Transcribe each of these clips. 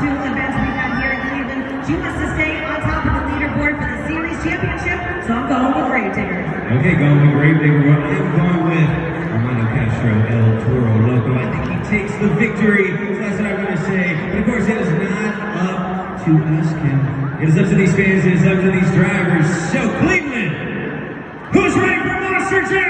two events we've had here in Cleveland. She wants to stay on top of the leaderboard for the series championship, so I'm going with Gravedigger. Okay, going with Gravedigger. Well, I'm going with Armando Castro, El Toro Loco. I think he takes the victory, so that's what I'm going to say. But of course, it is not up to us, Kim. It is up to these fans, it is up to these drivers. So, Cleveland, who's ready for Monster Jam?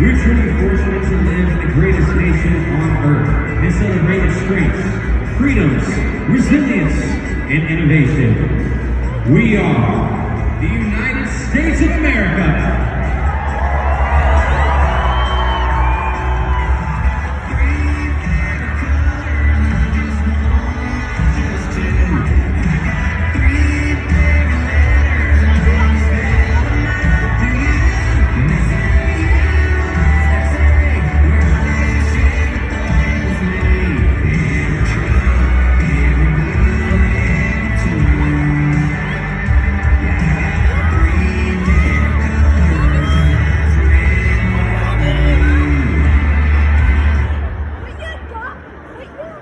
We're truly fortunate to live in the greatest nation on earth and celebrate its strengths, freedoms, resilience, and innovation. We are the United States of America.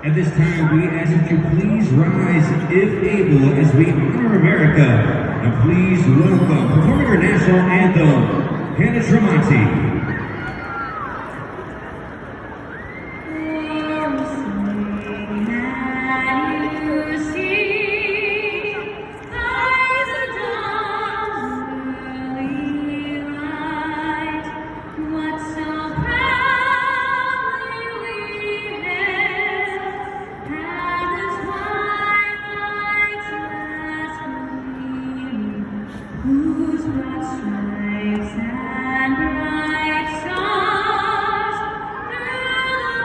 At this time, we ask that you please rise, if able, as we honor America. And please welcome, performing our national anthem, Hannah Tremonti. Whose broad stripes and bright stars through the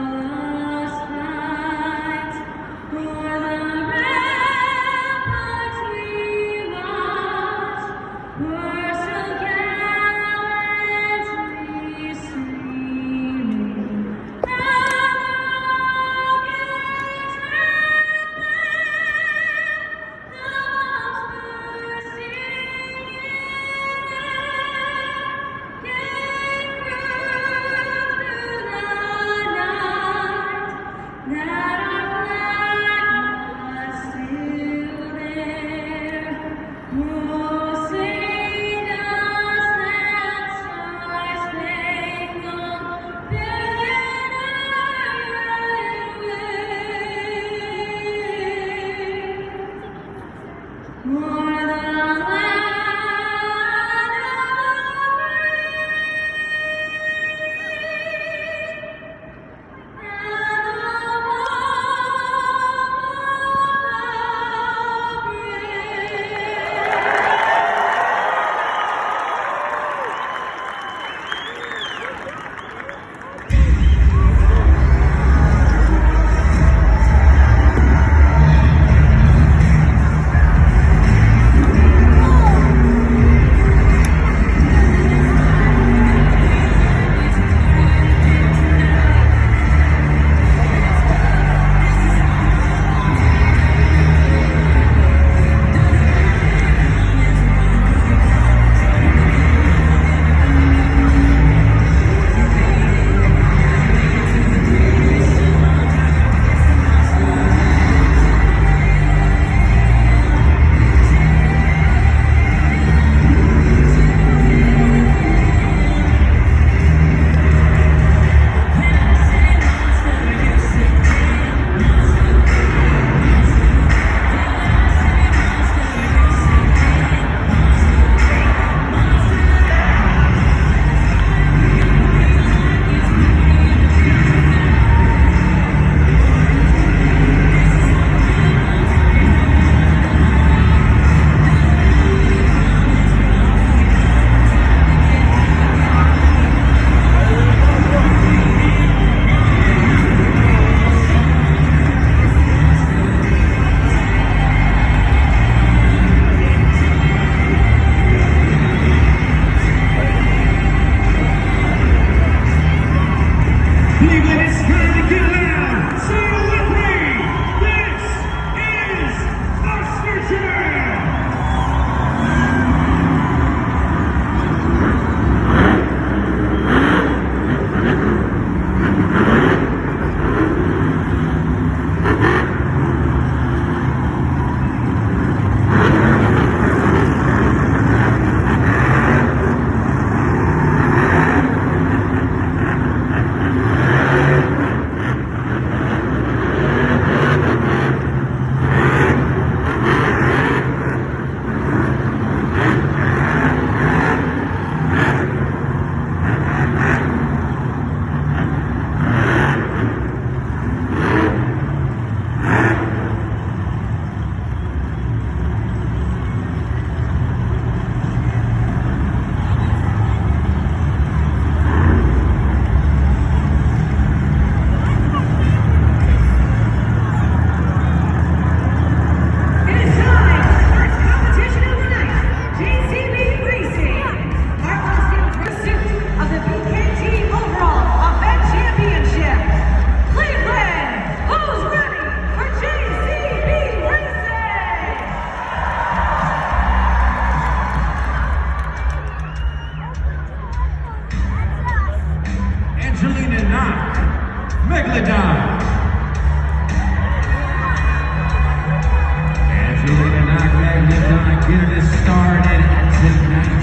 perilous fight, o'er the ramparts we watched, were so gallantly streaming, and the rockets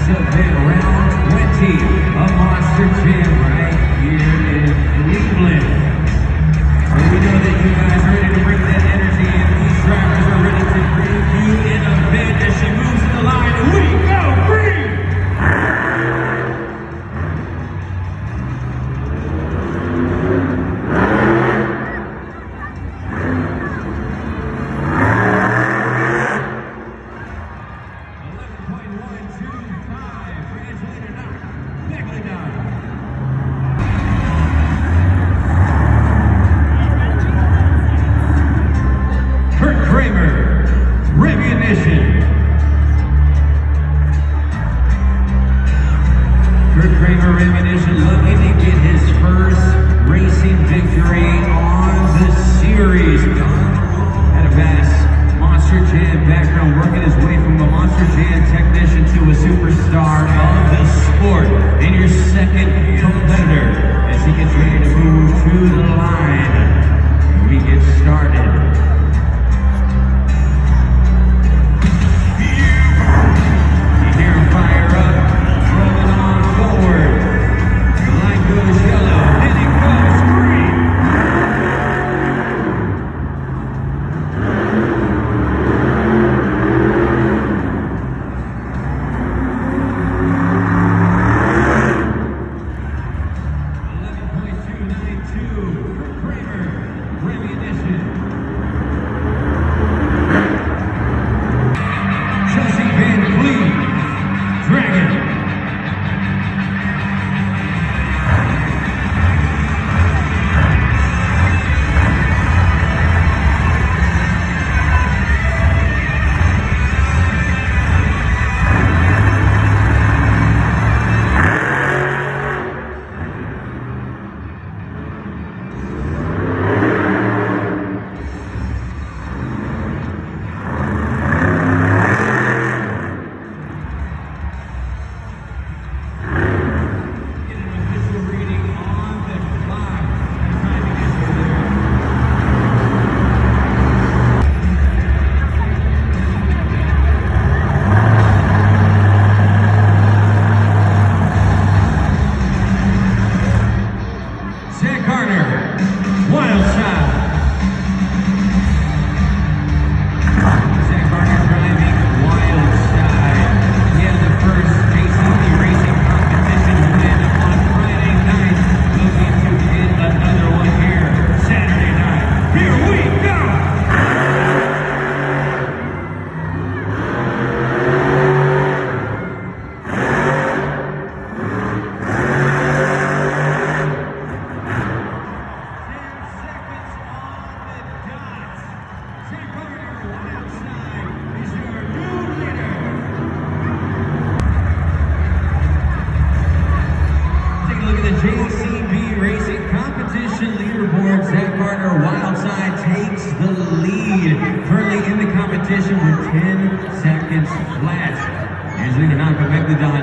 weeks of it, round 20 of Monster Jam right here in Cleveland. So we know that you guys are ready to bring that energy, and these drivers are ready to bring you an event as she moves to the line. We go green!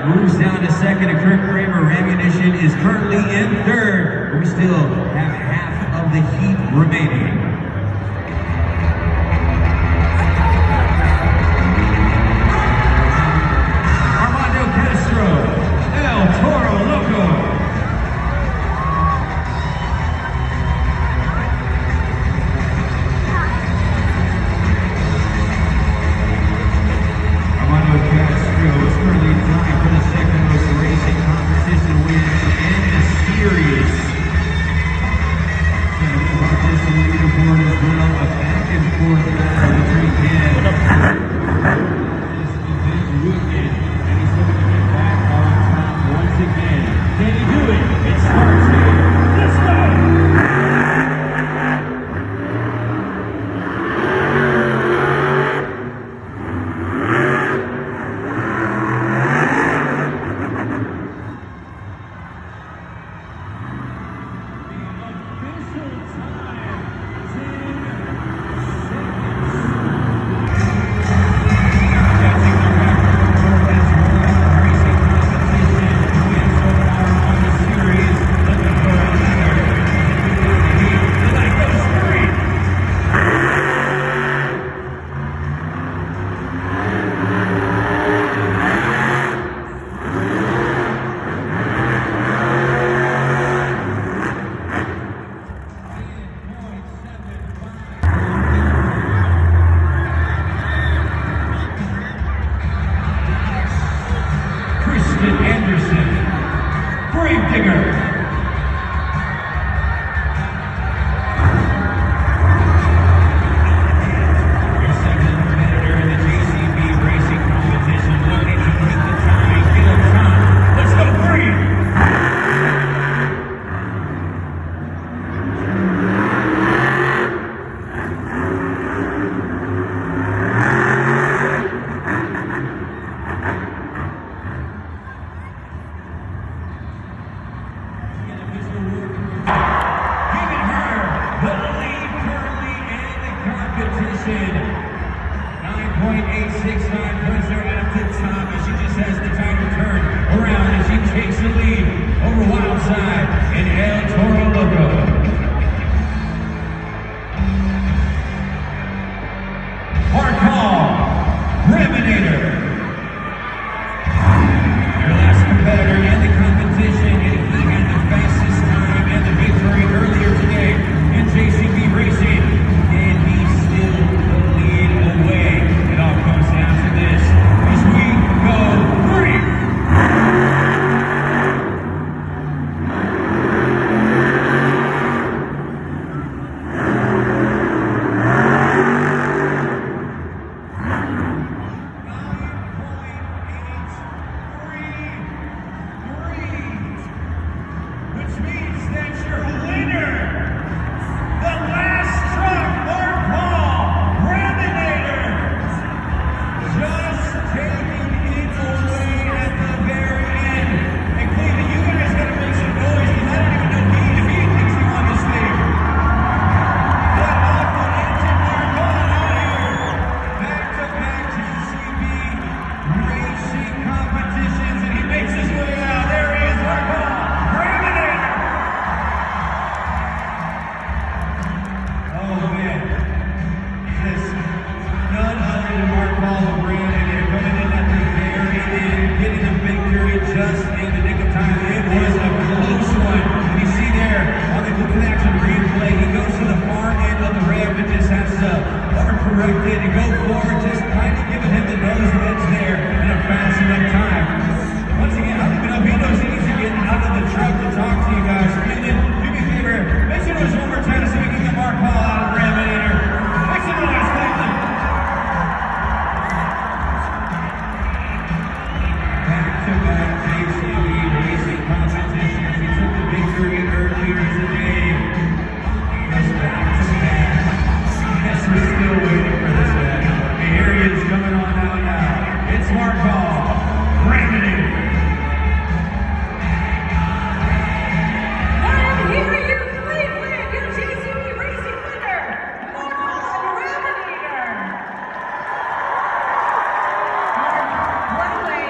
Moves down to second, and Kirk Kramer Ammunition is currently in third, but we still have half of the heat remaining. Armando Castro, El Toro Loco. Armando Castro is currently tied for the second most racing competition wins in the series. So, this position. 9.869 puts her at the top as she just has the time to turn around as she takes the lead over Wildside and El Toro Loco. Hard call, Raminator. Your last competitor in the competition, and he had the fastest time and the victory earlier today in JCB Racing, and he's still the lead away. It all comes down to this as we go free. Which means that your winner, the last truck, Mark Paul, Raminator, just taking it away at the very end. And Cleveland, you guys gotta make some noise because I don't even know if he thinks he won this thing. That awful engine Mark Paul out here. Back-to-back GCB racing competitions, and he makes his way out. There he is, Mark Paul. Oh man, yes, none other than Mark Paul and Brandon coming in at the very end, getting the victory just in the nick of time. It was a close one. And you see there on the Google Action replay, he goes to the far end of the ramp and just has to correct it and go forward, just kind of giving him the nose edge there in a fast enough time. Once again, I don't even know if he knows he needs to get out of the truck to talk to you guys. Brandon, do me a favor, make some noise one more time so we can get Mark Paul out of the Raminator. Make some noise, Cleveland. Back-to-back JCB racing competitions. He took the victory earlier today. Goes back-to-back. Yes, we're still waiting for this match. And here he is coming on out now. It's Mark Paul, Raminator. And here are your Cleveland, your JCB Racing winner, Mark Raminator. Mark, what a way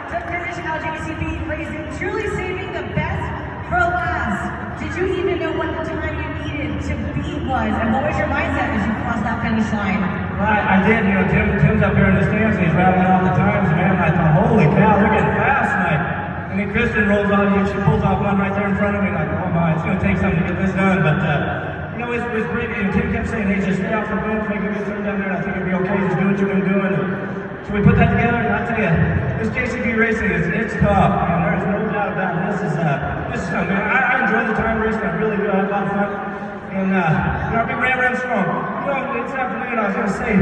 to finish out JCB Racing, truly saving the best for last. Did you even know what the time you needed to beat was, and what was your mindset as you crossed that finish line? I did, you know, Tim's up here in the stands and he's rattling off the times, man. I thought, holy cow, they're getting fast tonight. And then Kristen rolls on you, she pulls off one right there in front of me, like, oh my, it's gonna take something to get this done. But you know, it was great. And Tim kept saying, hey, just stay off the booms, make a good turn down there, and I think it'll be okay, just do what you've been doing. So we put that together, and I tell you, this JCB racing it's tough, man. There's no doubt about it. This is fun, man. I enjoy the time racing, I really do. I have a lot of fun. And you know, our big Ram strong. You know, this afternoon I was gonna say,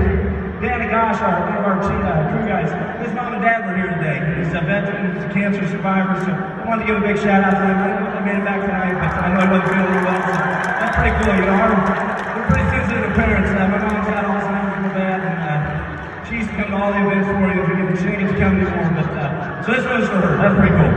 Dan and Gosh, one of our crew guys, his mom and dad were here today. He's a veteran, he's a cancer survivor, so I wanted to give a big shout out to him. I don't know if I made it back tonight, but I know I wasn't feeling real well, so that's pretty cool. You know, we're pretty sensitive parents. My mom's had Alzheimer's real bad, and she used to come to all the events for you. She didn't get to come anymore, but so this one's for her. That's pretty cool.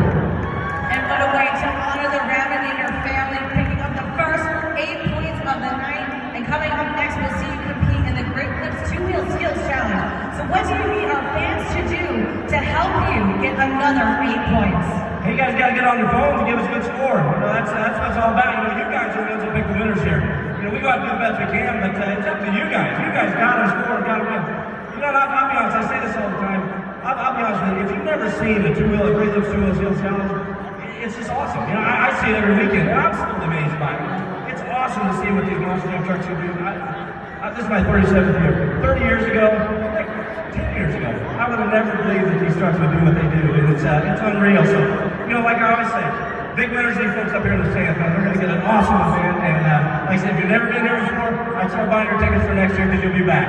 And what a way to honor the Raminator family, picking up the first 8 points of the night. And coming up next, we'll see you compete in the Great Clips 2-Wheel Skills Challenge. So what do you need our fans to do to help you get another 8 points? Hey, you guys got to get on your phones and give us a good score. You know, that's what it's all about. You know, you guys are the ones that pick the winners here. You know, we go out and do the best we can, but it's up to you guys. You guys got to score, got to win. You know, I'll be honest, I say this all the time. I'll be honest with you, if you've never seen the Great Clips 2-Wheel Skills Challenge, it's just awesome. You know, I see it every weekend, and I'm still amazed by it. It's awesome to see what these monster truck trucks can do. This is my 37th year. 30 years ago, like 10 years ago, I would have never believed that these trucks would do what they do, and it's unreal. So, you know, like I always say, big winners, these folks up here in the stands, man, they're going to get an awesome event, and like I said, if you've never been here before, I'd start buying your tickets for next year because you'll be back.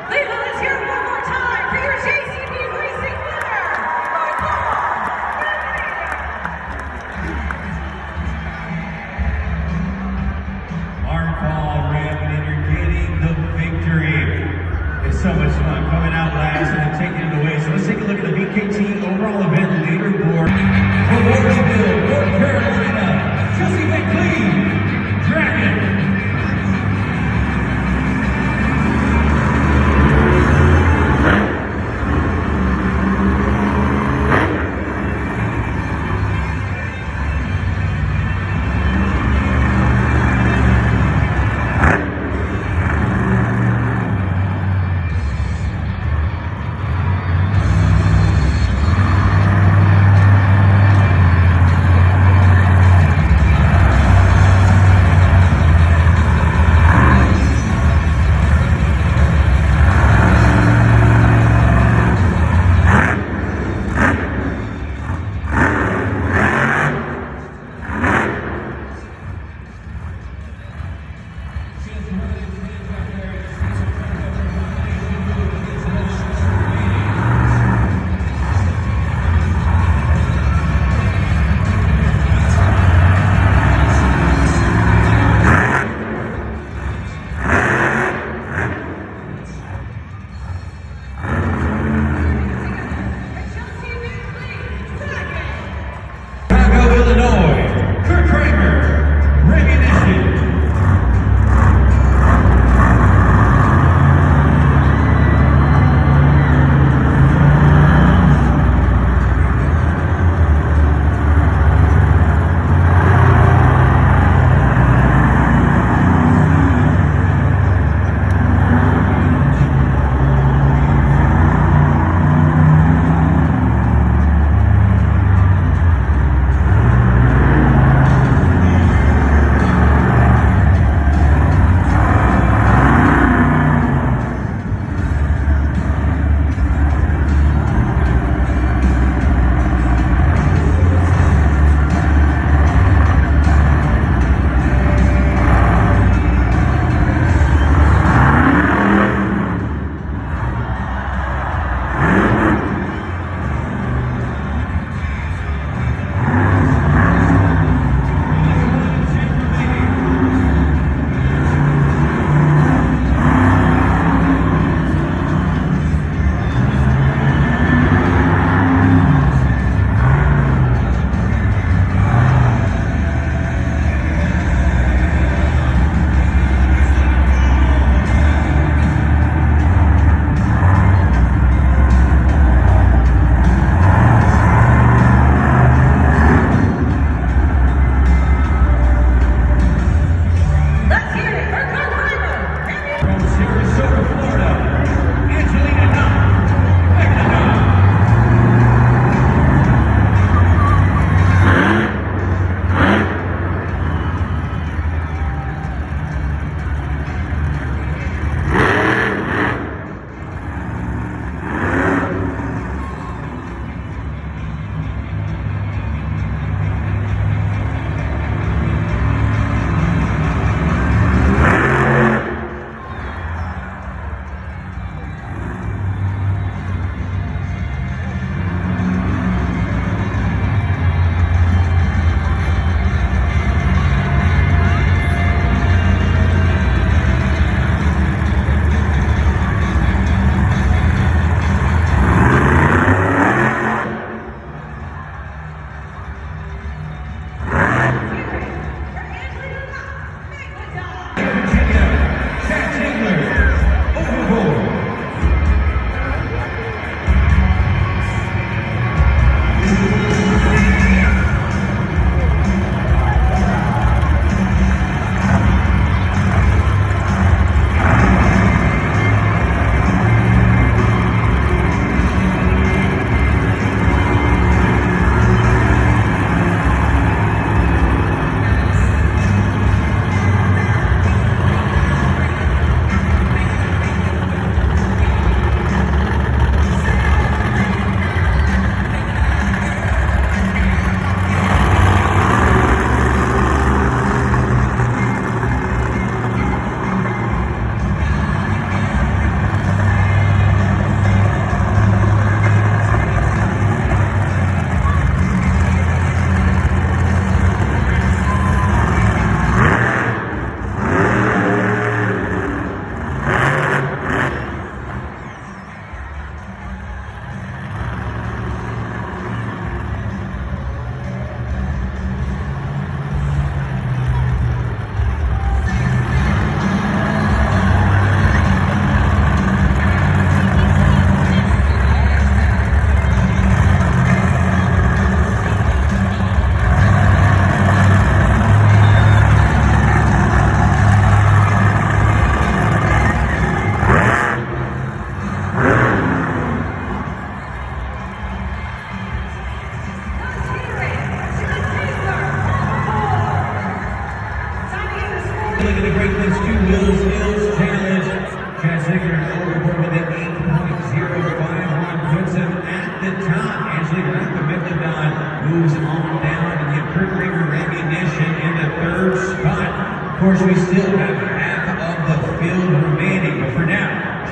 Cleveland, let's hear it one more time for your JCB Racing winner, Mark Paul Raminator. Mark Paul Raminator getting the victory. It's so much fun coming out last and then taking it away. So let's take a look at the VKT overall event leaderboard. For Warrenville, North Carolina, Jesse McLean, Dragon.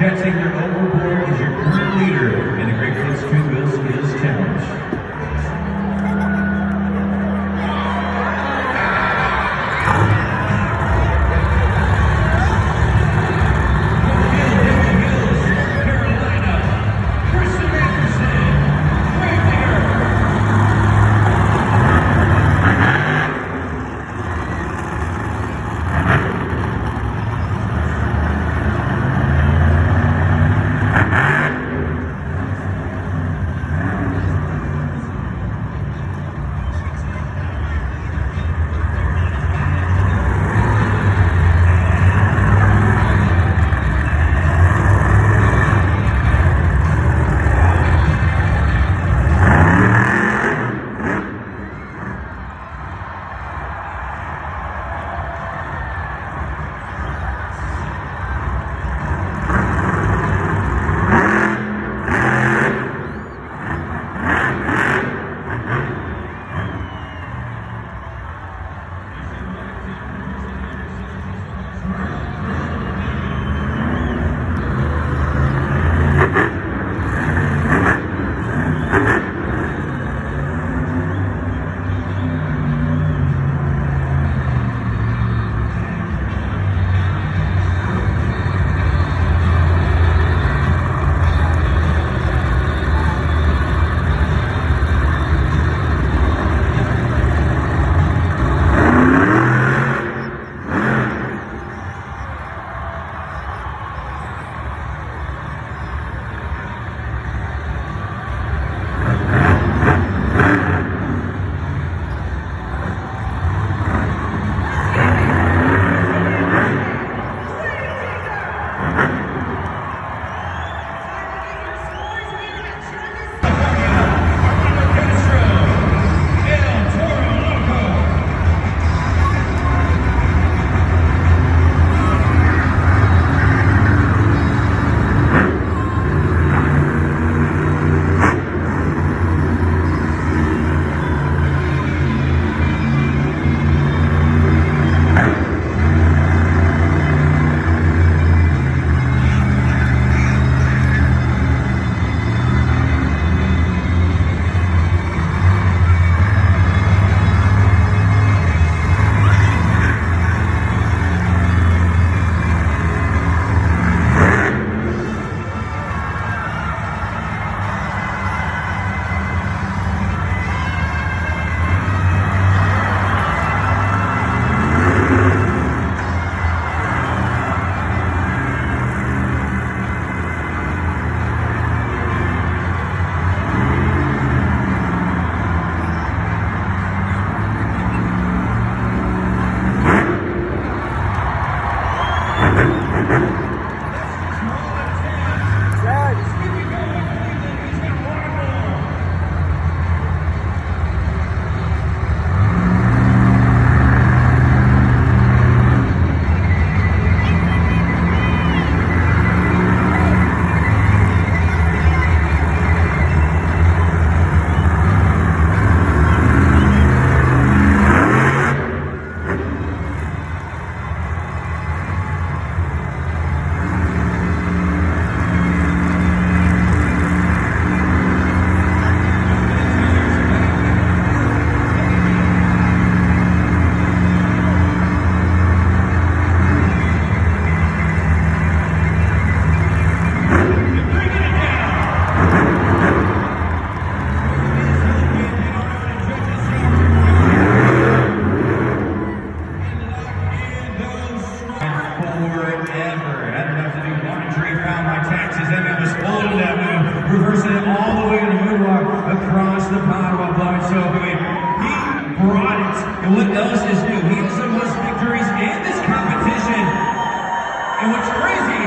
Jet Singer Overboard is your current leader in the Great Clips 2 Wheel Skills Challenge. And what else is new? He has the most victories in this competition. And what's crazy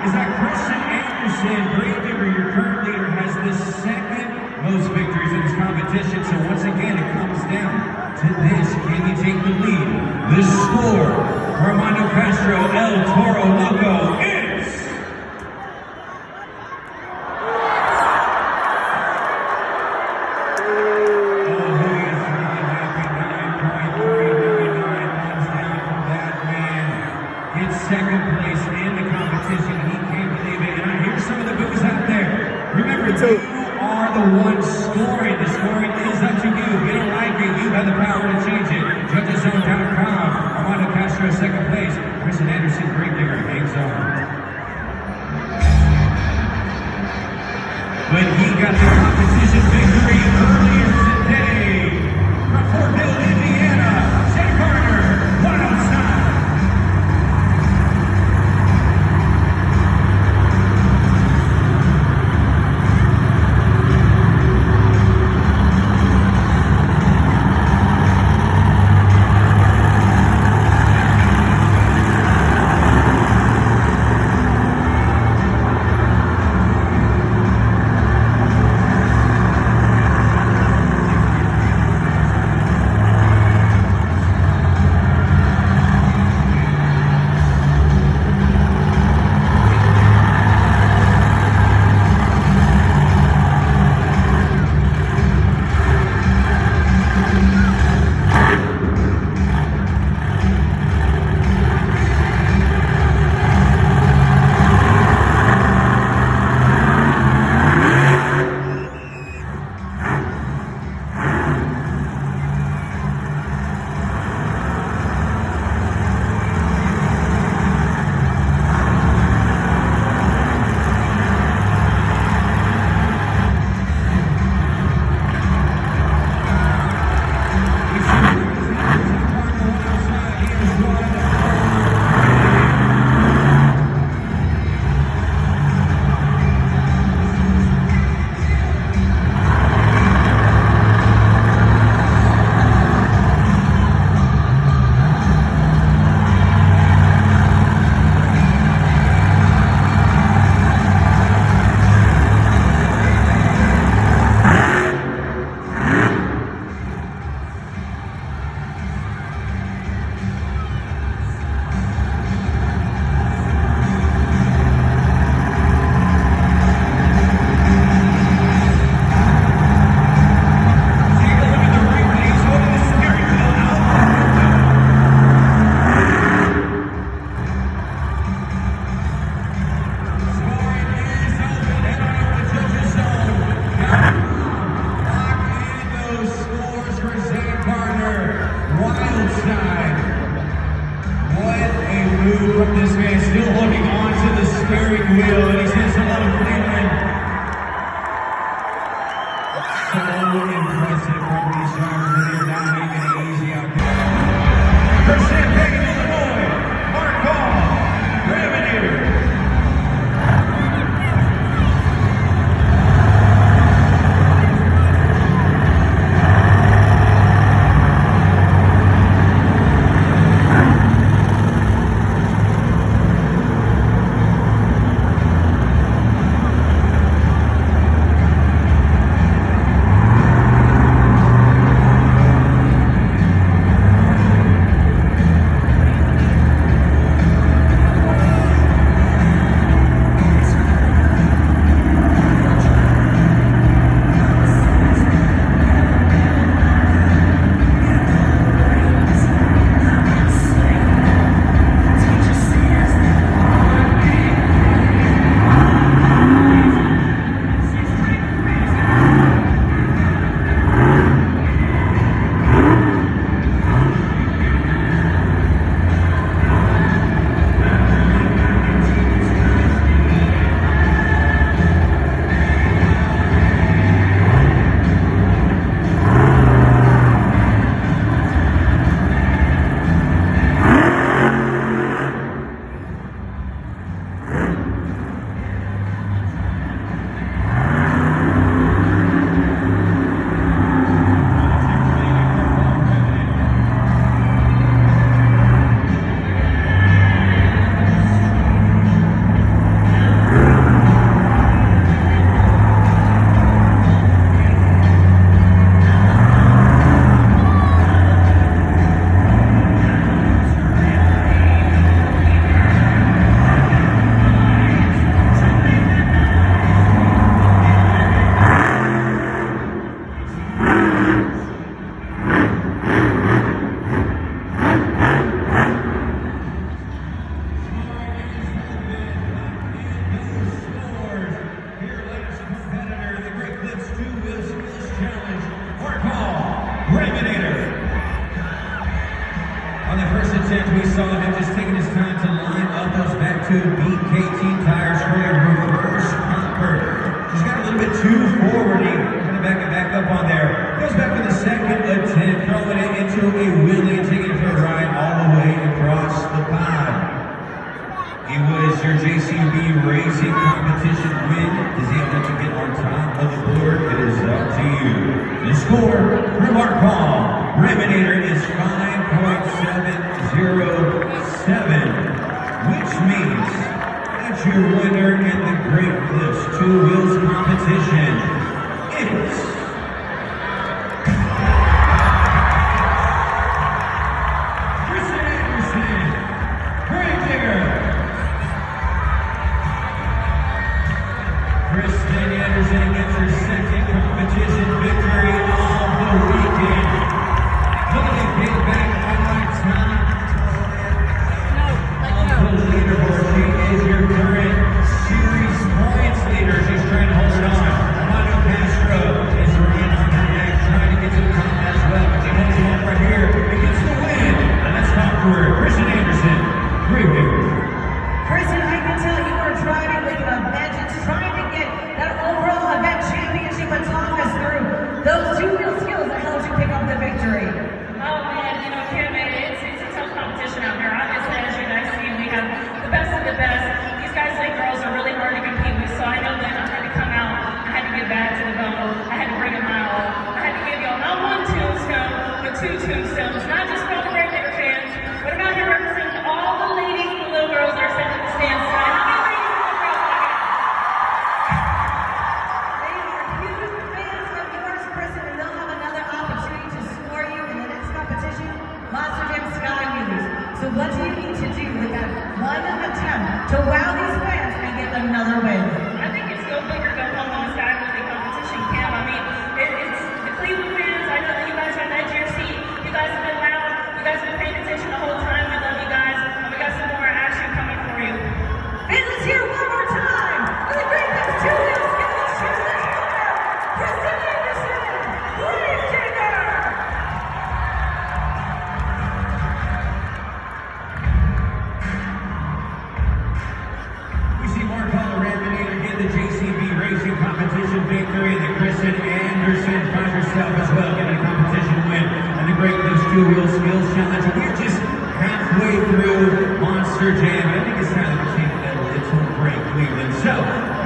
is that Christian Anderson, Gravedigger, your current leader, has the second most victories in this competition. So once again, it comes down to this. Can he take the lead? The score, Armando Castro, El Toro Loco, is... Second place in the competition. He can't believe it. And Christian Anderson, great digger, hangs on. But he got the competition victory earlier today from Fort Mill, Indiana. Zach Garner, wild side. From this man, still holding on to the steering wheel, and he says hello to Cleveland. So impressive from these drivers, and they're not making it easy out there. For Champaign, Illinois, Mark Hall, Revenue. to BKT Tires for a reverse convert. Just got a little bit too forward. He kind of back it back up on there. Goes back for the second attempt, throwing it into a wheelie, taking it for a ride all the way across the pond. He was your JCB Racing Competition win. Is he able to get on top of the board? It is up to you. The score from our call, Reminator, is 5.707, which means that your winner in the Great Clips 2 Wheels competition is Kristen Anderson, Gravedigger. Kristen Anderson gets her second competition victory of the weekend. Looking to get back on top of the leaderboard. She is your current series points leader. She's trying to hold it on. Armando Castro is right on her neck, trying to get to the top as well. But she holds it off right here and gets the win. And let's talk to her. Kristen Anderson, Gravedigger. Kristen, I can tell you are driving with a vengeance, trying to get that overall event championship and talk us through those two-wheel skills that helped you pick up the victory. Oh man, you know, Kim, it's a tough competition out here. Obviously, as you guys see, we have the best of the best. These guys and girls are really hard to compete with, so I know that I had to come out, I had to get back to the bone, I had to bring it my all. I had to give y'all not one tombstone, but two tombstones, not just for all the Great Digger fans, but I'm out here representing all the ladies and the little girls that are sitting in the stands tonight. How many ladies and little girls do I got? They are huge fans of yours, Kristen, and they'll have another opportunity to score you in the next competition, Monster Jam Sky Wheels. So what do you need to do with that one attempt to wow these fans and get another win? I think it's go big or go home on the Sky Wheelie competition, Kim. I mean, it's the Cleveland fans. I know that you guys are on the edge of your seat. You guys have been loud. You guys have been paying attention the whole time. We love you guys. And we got some more action coming for you. And let's hear one more time for the Great Clips 2 Wheel Skills Challenge winner, Kristen Anderson, Gravedigger! We see Mark Reminator get the JCB Racing Competition victory, and the Kristen Anderson finds herself as well getting a competition win and the Great Clips 2 Wheel Skills Challenge. We're just halfway through Monster Jam. I think it's time that we take a little break, Cleveland. So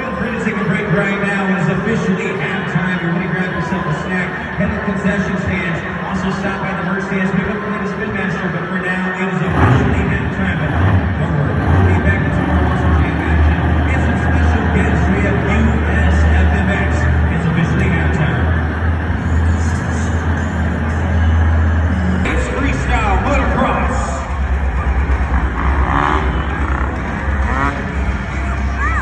feel free to take a break right now. It is officially halftime. You're going to grab yourself a snack, head to the concession stands. Also stop by the merch stands, pick up the latest Spin Master. But for now, it is officially halftime. But don't worry, we'll be back with some more Monster Jam action and some special guests. We have USFMX. It's officially halftime. It's freestyle motocross.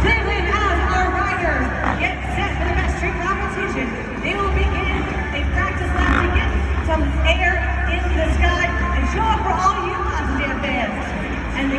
Cleveland, as our riders get set for the best street competition, they will begin a practice lap to get some air in the sky and show up for all you Monster Jam fans. And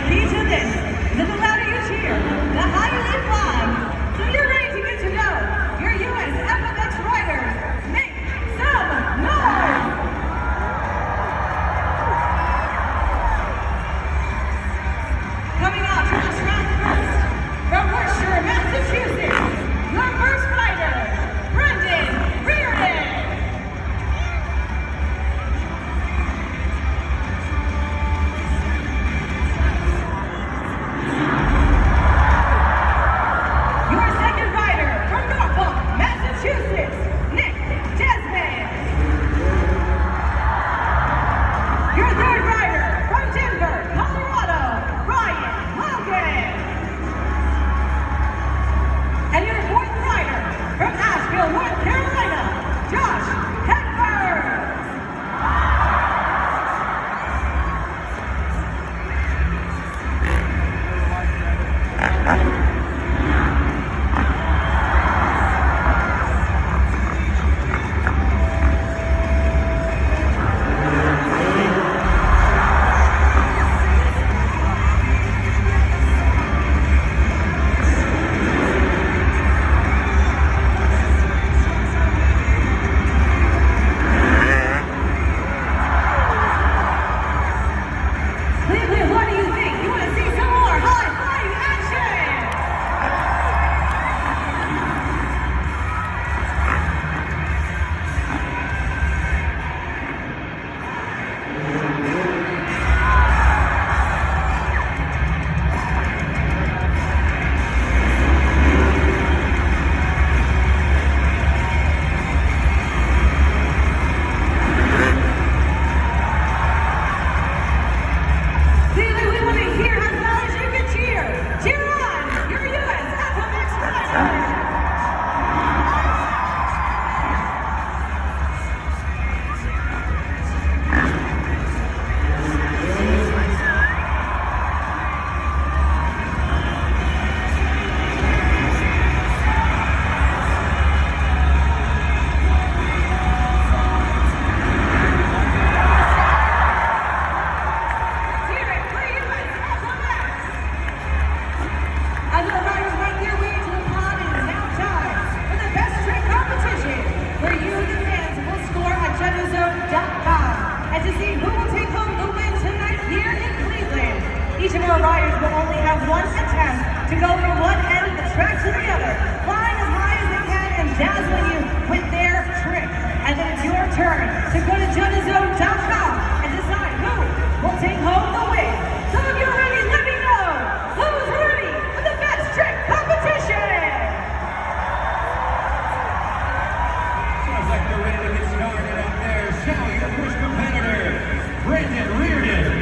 track to the other, flying as high as they can and dazzling you with their trick. And then it's your turn to go to judgeszone.com and decide who will take home the win. So if you're ready, let me know who's ready for the best trick competition. Sounds like they're ready to get started up there. Show your first competitor, Brandon Reardon.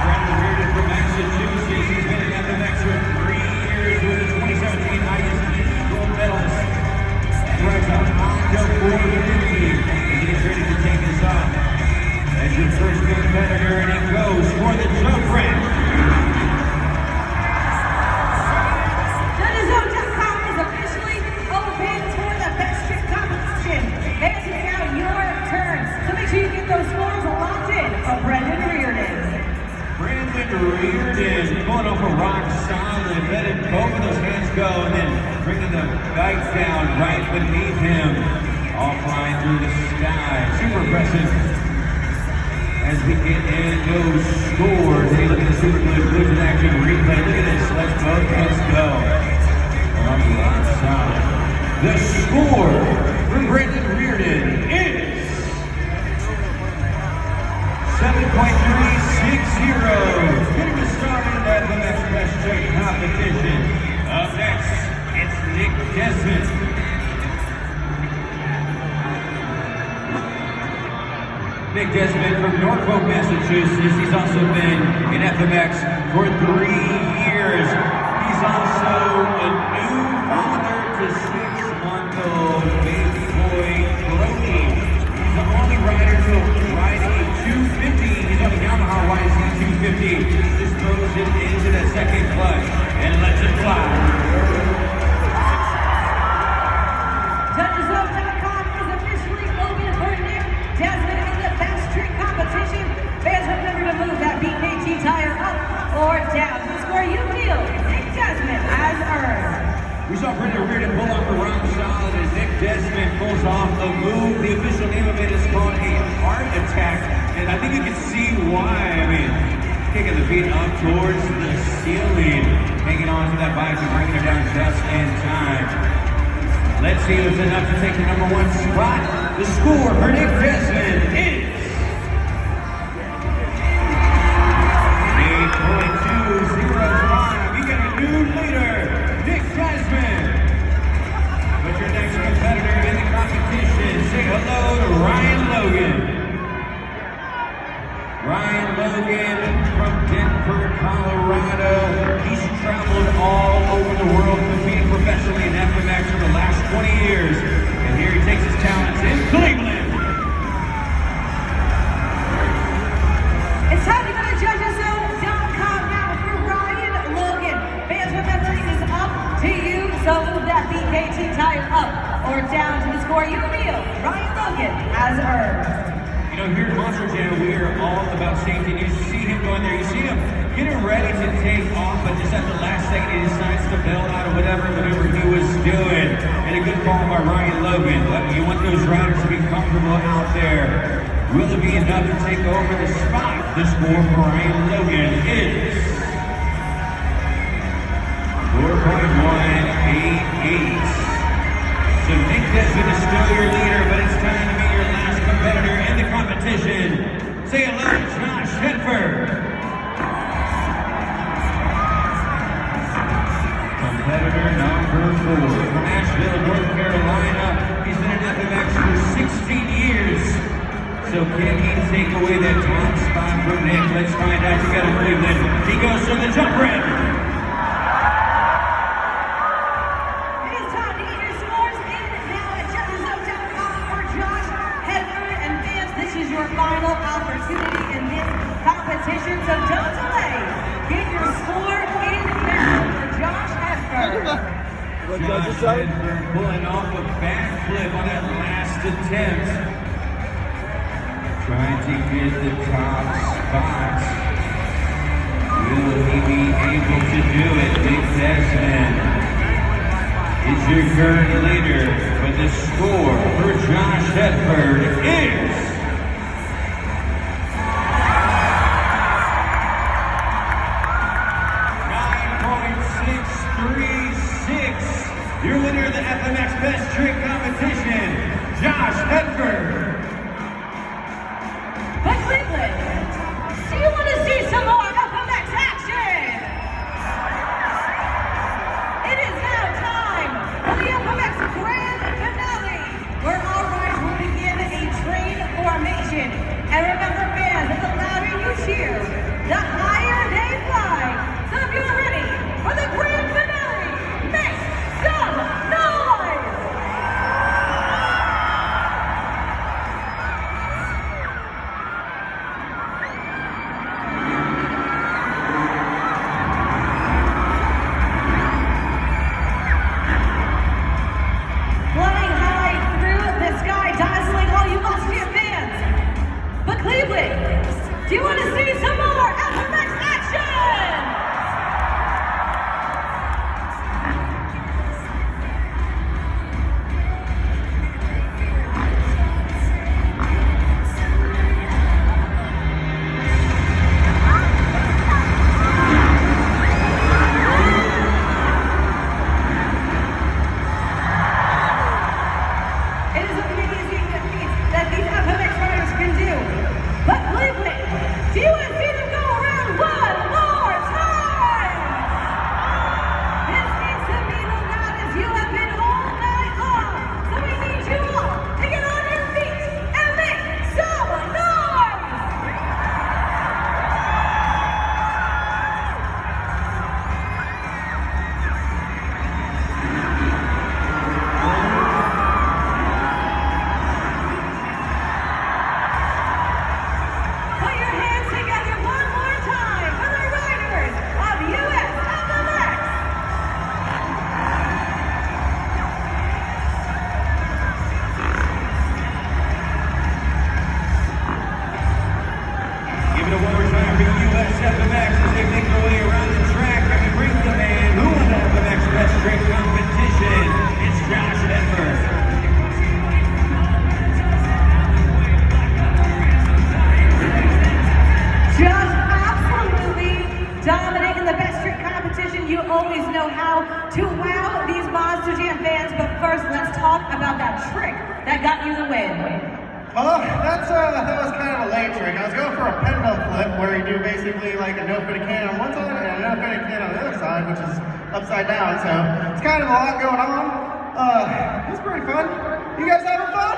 Brandon Reardon from Massachusetts. He's been in FMX for 3 years with the 2017 ISD gold medals. Drives out Octo 450 as he gets ready to take this off. As your first competitor, and he goes for the jump ramp. Judgeszone.com is officially open for the best trick competition. This is now your turn, so make sure you get those scores locked in of Brandon Reardon. Brandon Reardon going off a rock solid, letting both of those hands go, and then bringing the bike down right beneath him, all flying through the sky. Super impressive. As we get in those scores, hey, look at the super good in action replay. Look at this. Let's both hands go. On the rock solid. The score for Brandon Reardon is 7.360. Getting us started at the next best trick competition. Up next, it's Nick Desmond. Nick Desmond from Norfolk, Massachusetts. He's also been in FMX for 3 years. He's also a new father to 6-month-old baby boy, Brody. He's the only rider to ride a 250. He's on the Yamaha YZ 250. Just throws it into that second clutch and lets it fly. Judgeszone.com is officially open for Nick Desmond in the best trick competition. Fans, remember to move that BKT tire up or down to the score you feel Nick Desmond has earned. We saw Brandon Reardon pull off the rock solid as Nick Desmond pulls off a move. The official name of it is called a heart attack, and I think you can see why. I mean, kicking the feet up towards the ceiling, hanging on to that bike and bringing it down just in time. Let's see who's enough to take the number 1 spot. The score for Nick Desmond is 8.205. You got a new leader, Nick Desmond. But your next competitor in the competition, say hello to Ryan Logan. Ryan Logan from Denver, Colorado. He's traveled all over the world competing professionally in FMX for the last 20 years. And here he takes his talents in Cleveland. It's time to go to judgeszone.com now for Ryan Logan. Fans, remember it is up to you. So move that BKT tire up or down to the score you feel Ryan Logan has earned. You know, here at Monster Jam, we are all about safety. You see him going there, you see him getting ready to take off, but just at the last second, he decides to bail out of whatever maneuver he was doing. And a good call by Ryan Logan. But you want those riders to be comfortable out there. Will it be enough to take over the spot? The score for Ryan Logan is 4.188. So Nick Desmond is still your leader, but it's time to meet your last competitor in the competition. Say hello to Josh Hedford. Competitor number 4 from Asheville, North Carolina. He's been in FMX for 16 years. So can he take away that top spot from Nick? Let's find out together, Cleveland. He goes to the jump ramp. Your final opportunity in this competition, so don't delay. Get your score in now for Josh Hedford. Josh Hedford pulling off a backflip on that last attempt. Trying to get the top spot. Will he be able to do it? Nick Desmond is your current leader, but the score for Josh Hedford is Cleveland, do you want to see some more FMX action? It is now time for the FMX Grand Finale, where all riders will begin a train formation. And remember, fans, that the louder you cheer, the higher they fly. So if you're ready for the Grand Finale, make some noise! Flying high through the sky, dazzling all you Musty fans. But Cleveland, do you want to see some more FMX action? It is amazing the feats that these FMX riders can do. But Cleveland, do you want to see them go around one more time? This needs to be the loudest you have been all night long. So we need you all to get on your feet and make some noise! Put your hands together one more time for the riders of US FMX! Give it a one more time for US FMX as they make their way around the track and bring the man who won the FMX Best Trick competition. It's Josh Edwards. Just absolutely dominating the best trick competition. You always know how to wow these Monster Jam fans, but first let's talk about that trick that got you the win. Oh, that was kind of a late trick. I was going for a pendulum flip where you do basically like a no-fitting can on one side and a no-fitting can on the other side, which is upside down. So it's kind of a lot going on. It was pretty fun. You guys having fun?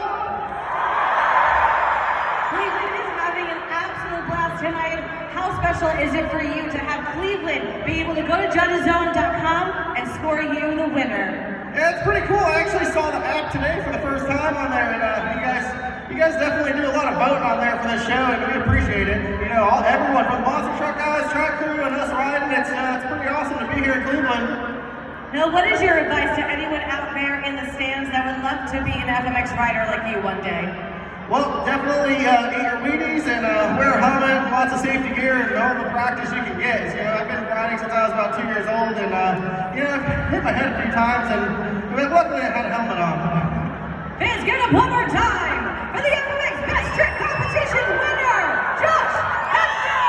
Cleveland is having an absolute blast tonight. How special is it for you to have Cleveland be able to go to judgeszone.com and score you the winner? Yeah, it's pretty cool. I actually saw the app today for the first time on there, and you guys definitely do a lot of voting on there for this show, and we appreciate it. You know, everyone from the Monster Truck guys, track crew, and us riding. It's pretty awesome to be here in Cleveland. Now, what is your advice to anyone out there in the stands that would love to be an FMX rider like you one day? Well, definitely eat your Wheaties and wear a helmet, lots of safety gear, and all the practice you can get. You know, I've been riding since I was about 2 years old, and you know, I've hit my head a few times, and luckily I had a helmet on. Fans, give it up one more time for the FMX Best Trick Competition winner, Josh Hester!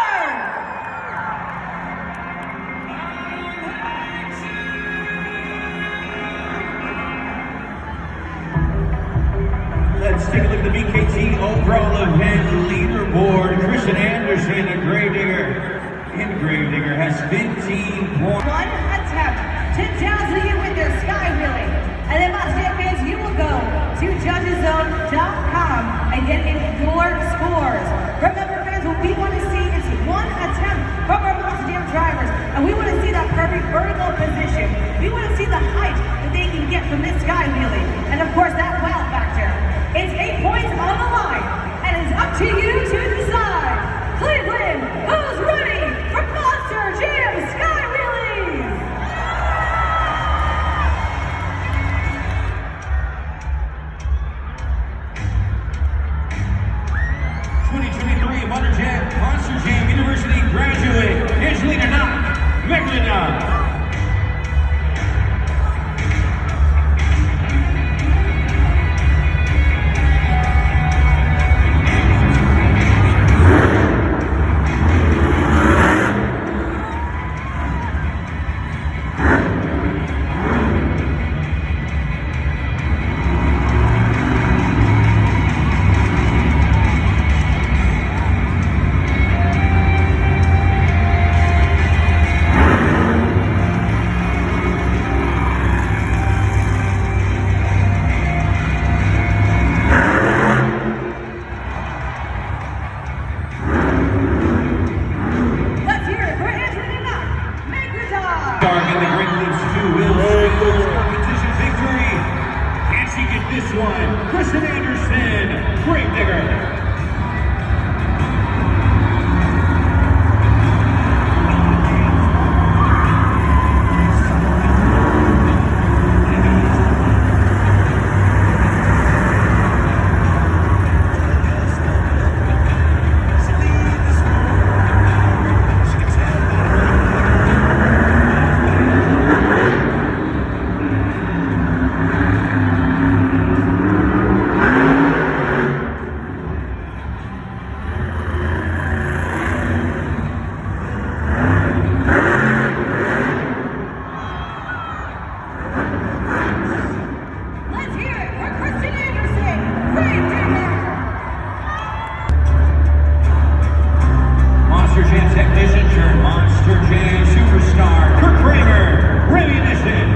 Let's take a look at the BKT overall event leaderboard. Christian Anderson, a Gravedigger. And Gravedigger has 15 points. One attempt to dazzle you with their sky wheeling. And then, Mustang fans, you will go to judgeszone.com and get in your scores. Remember, fans, what we want to see is one attempt from our Mustang drivers. And we want to see that perfect vertical position. We want to see the height that they can get from this sky wheeling. And of course, that wow factor. It's 8 points on the line. And it's up to you to decide. Cleveland, who's ready for Monster Jam Sky Wheelies? 2023 Monster Jam University graduate, Angelina Megalina. Church and superstar, Kurt Kramer, Revolution.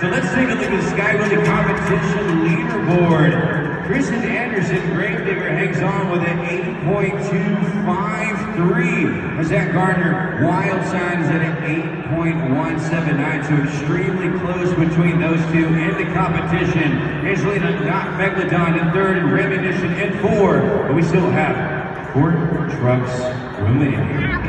So let's take a look at the Skywheeling competition leaderboard. Kristen Anderson, Gravedigger, hangs on with an 8.253. As Zach Gardner, Wildside is at an 8.179. So extremely close between those two in the competition. Angelina Not Megalodon in third and Revolution in fourth. But we still have 4 trucks remaining.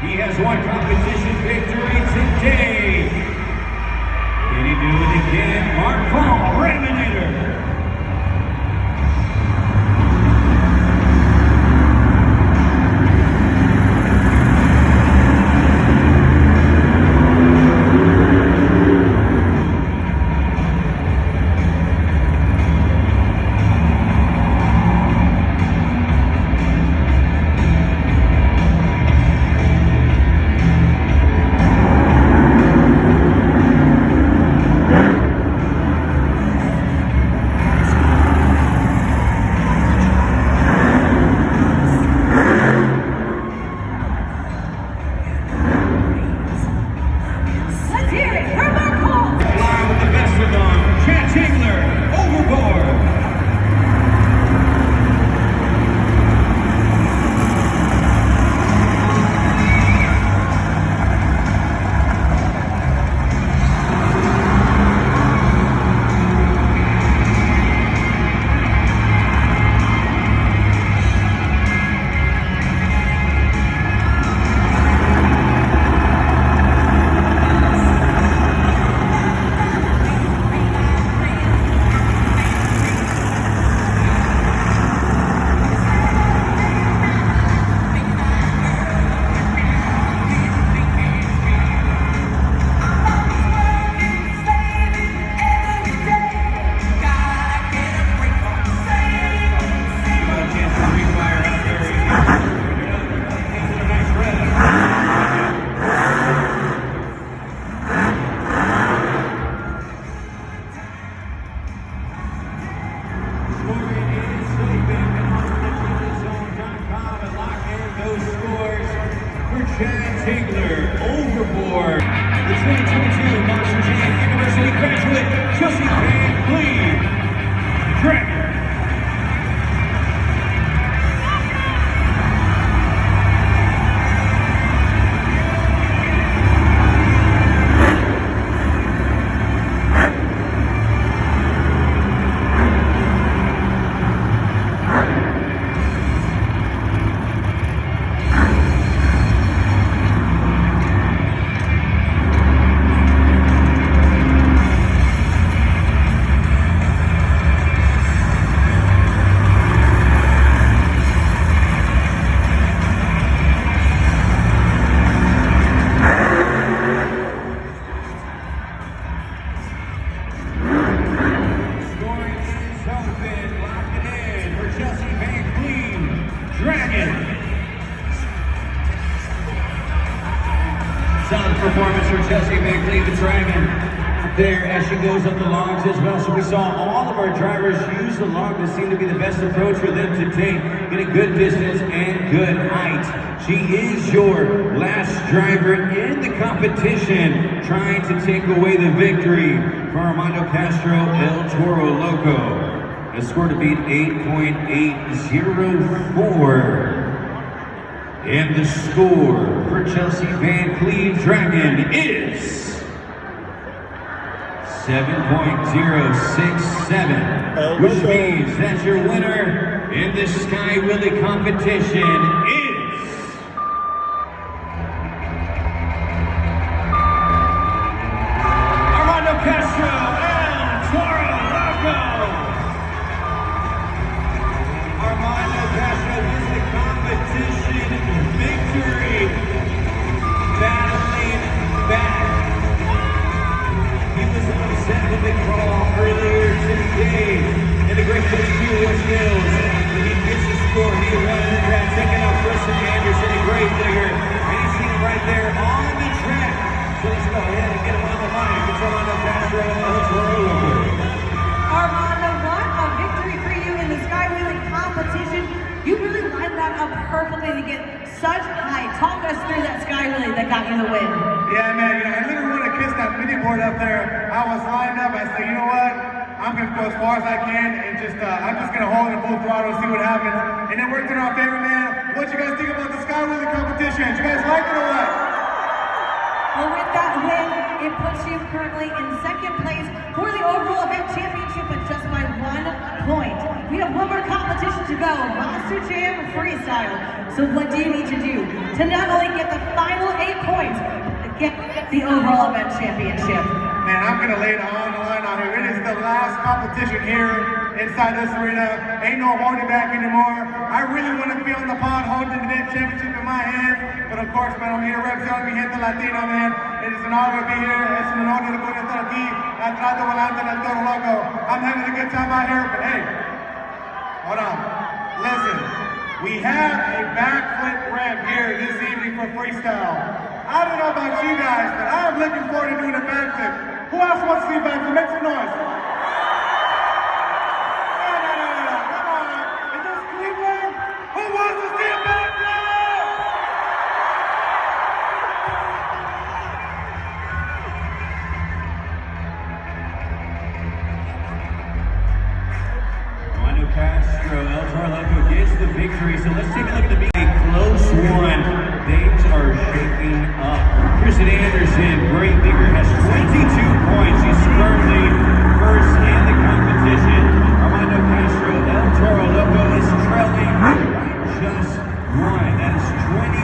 He has one competition victory today. Can he do it again? Mark Paul, Raymond. Overboard. The 2022 Monster Jam University graduate, Chelsea Van Cleve. Dragon. Solid performance for Chelsea Van Cleve, the Dragon, there as she goes up the logs as well. So we saw all of our drivers use the log. This seemed to be the best approach for them to take, getting good distance and good height. She is your last driver in the competition, trying to take away the victory for Armando Castro El Toro Loco. A score to beat 8.804. And the score for Chelsea Van Cleve Dragon is 7.067, which means that your winner in this Sky Willy competition is Armando Castro El Toro Loco. Armando Castro is the competition victory, battling back. He was upset with the crawl earlier today in the Great Lakes Fieldhouse skills. When he gets the score, he runs that, taking out Kristen Anderson and Grave Digger. And he's seen him right there on the track. So let's go ahead and get him on the line. It's Armando Castro El Toro Loco. Armando, what a victory for you in the Sky Wheeling competition. You really lined that up perfectly to get such height. Talk us through that Sky Wheeling that got you the win. Yeah, man, I literally want to kiss that mini board up there. I was lined up. I said, you know what? I'm going to go as far as I can and I'm just going to hold it full throttle and see what happens. And it worked in our favor, man. What you guys think about the Sky Wheeling competition? You guys like it or what? Well, with that win, it puts you currently in second place for the overall event championship with just by 1 point. We have one more competition to go, Monster Jam Freestyle. So what do you need to do to not only get the final 8 points, but get the overall event championship? Man, I'm going to lay it on the line out here. It is the last competition here inside this arena. Ain't no holding back anymore. I really want to be on the pond holding the event championship in my hands. But of course, man, I'm here representing mi gente Latino, man. It is an honor to be here. Es un honor de poder estar aquí atrás de volante del Toro Loco. I'm having a good time out here, but hey, hold on. Listen, we have a backflip ramp here this evening for freestyle. I don't know about you guys, but I'm looking forward to doing a backflip. Who else wants to see a backflip? Make some noise. No. Come on. Is this Cleveland? Who wants to see a backflip? Armando Castro El Toro Loco gets the victory. So let's take a look at the beat. A close one. Things are shaking up. Kristen Anderson, Great Digger, has 22 points. She's firmly first in the competition. Armando Castro El Toro Loco is trailing just one. That is 21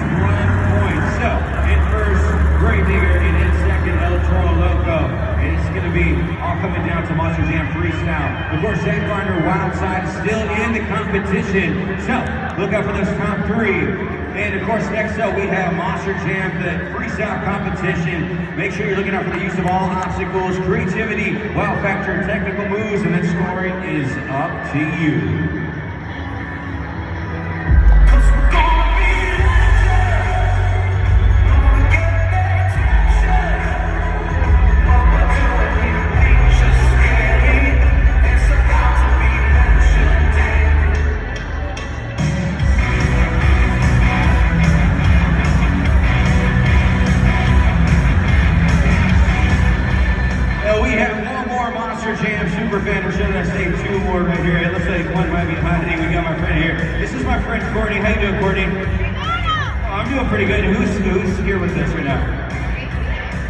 points. So in first, Great Digger, and in second, El Toro Loco. And it's going to be all coming down to Monster Jam Freestyle. Of course, Shane Gardner Wildside still in the competition. So look out for those top 3. And of course, next up we have Monster Jam, the freestyle competition. Make sure you're looking out for the use of all obstacles, creativity, wow factor, technical moves, and then scoring is up to you. humanity. We got my friend here. This is my friend Courtney. How you doing, Courtney? Oh, I'm doing pretty good. Who's here with us right now?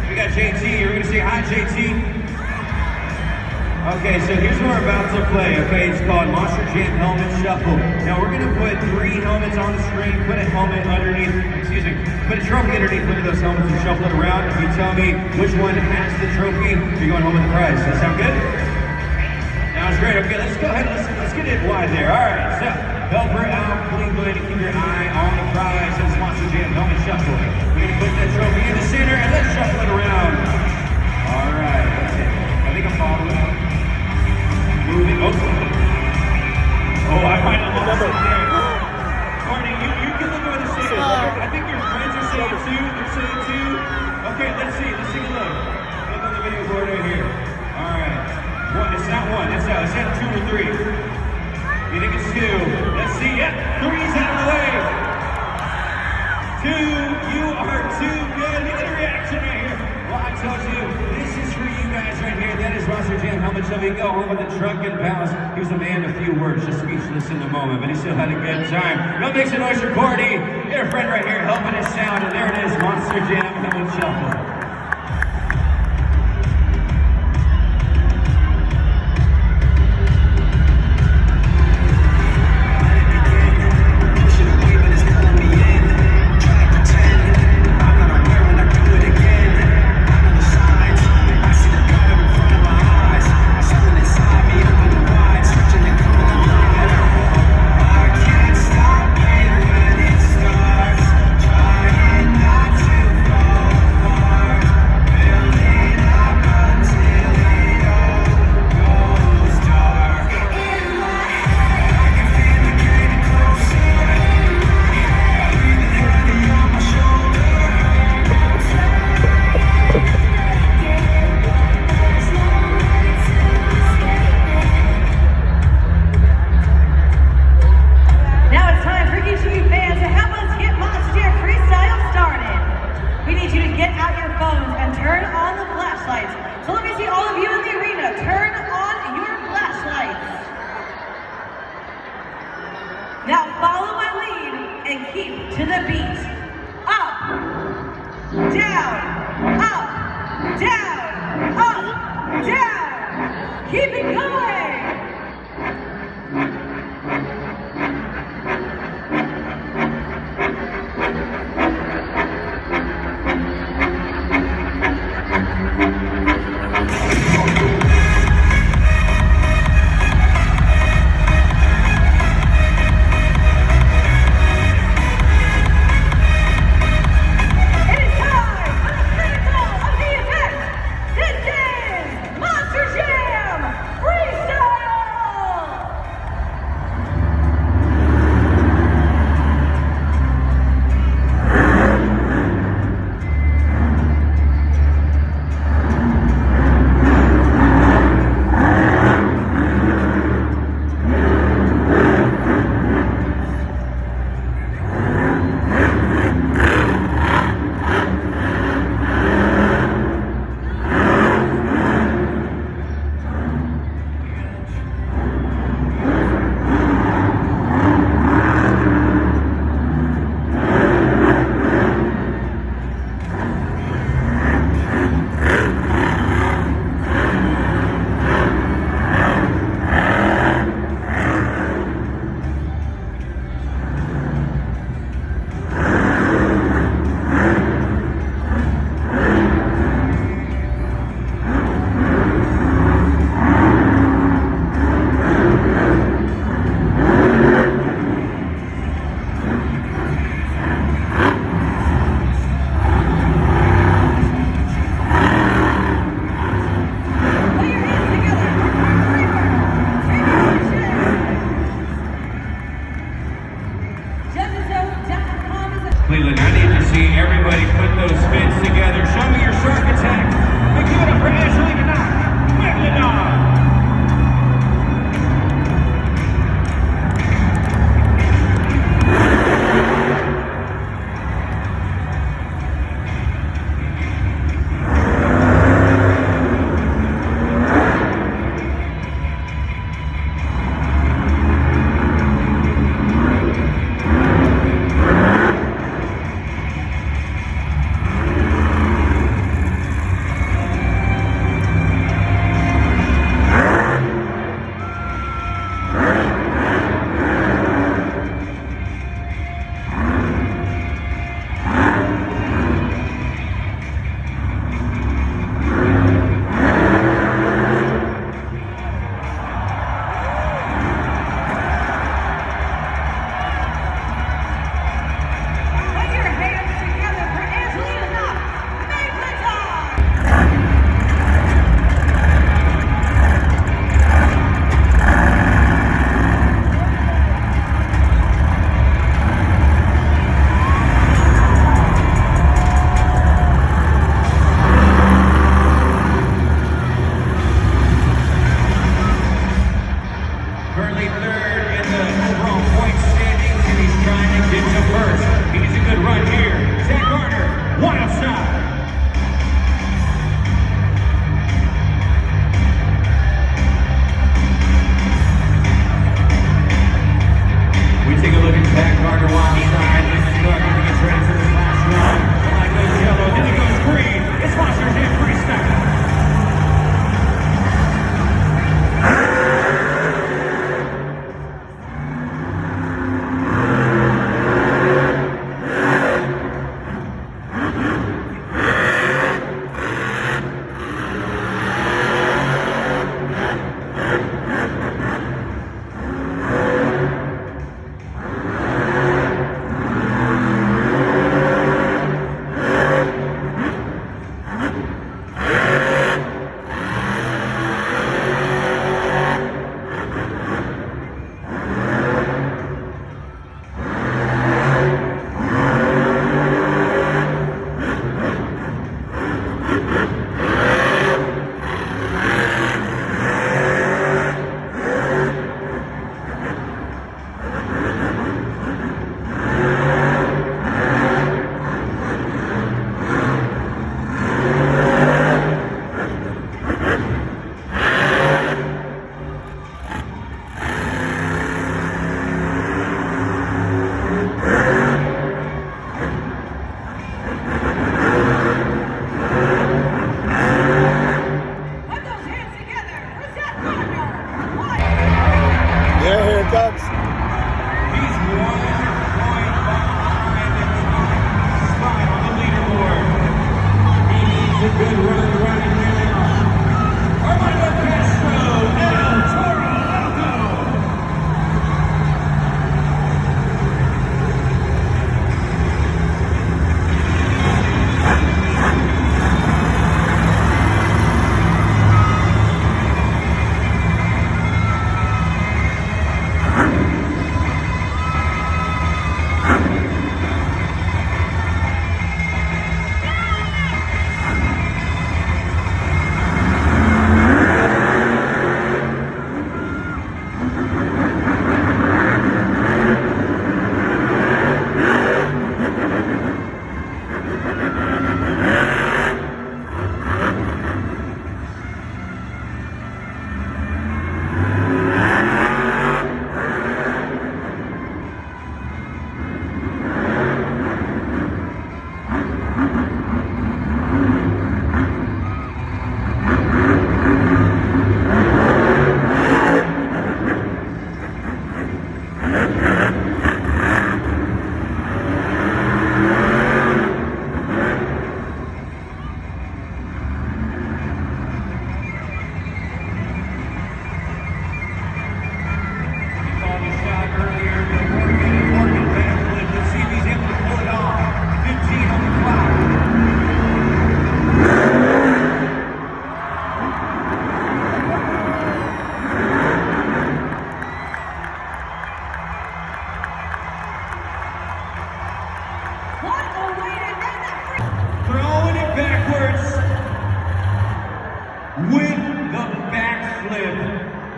We got JT. You're gonna say hi, JT. Okay, so here's what we're about to play, okay? It's called Monster Jam Helmet Shuffle. Now we're gonna put 3 helmets on the screen, put a helmet underneath, put a trophy underneath one of those helmets and shuffle it around. If you tell me which one has the trophy, you're going home with the prize. Does that sound good? Sounds great. Okay, let's go ahead. Let's get it wide there. All right, so help her out. Please go ahead and keep your eye on the prize. It's Monster Jam Helmet Shuffle. We're gonna put that trophy in the center and let's shuffle it around. All right, that's it. I think I'm following. Moving. Oh, I might not look up there. Courtney, you can look over the stage. I think your friends are saying too. They're saying too. Okay, let's see. Let's take a look. Look on the video board right here. All right. It's not 1. It's 2 or 3. You think it's 2? Let's see. Yep. 3's out of the way. 2. You are too good. Look at the reaction right here. Well, I told you, this is for you guys right here. That is Monster Jam Helmet Shuffle. You go home with a drunken bounce. He was a man of few words, just speechless in the moment, but he still had a good time. Go make some noise for Courtney. Your friend right here helping us sound, and there it is, Monster Jam Helmet Shuffle. Now follow my lead and keep to the beat. Up, down, up, down, up, down. Keep it going. Cleveland, I need to see everybody put those spins together. Show me your shark attack. But give it up for Ashley tonight. Wiggledon.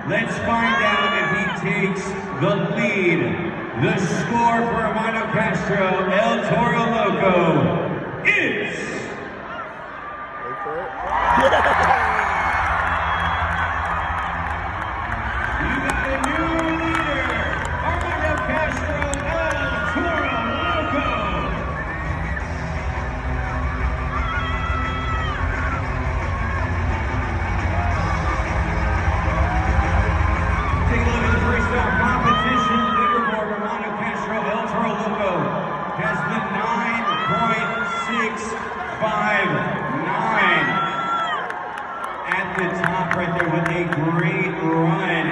Let's find out if he takes the lead. The score for Armando Castro, El Toro Loco, is... You got a new leader, Armando Castro, El Toro Loco. Take a look at the freestyle competition leaderboard. Armando Castro, El Toro Loco has the 9.659 at the top right there with a great run.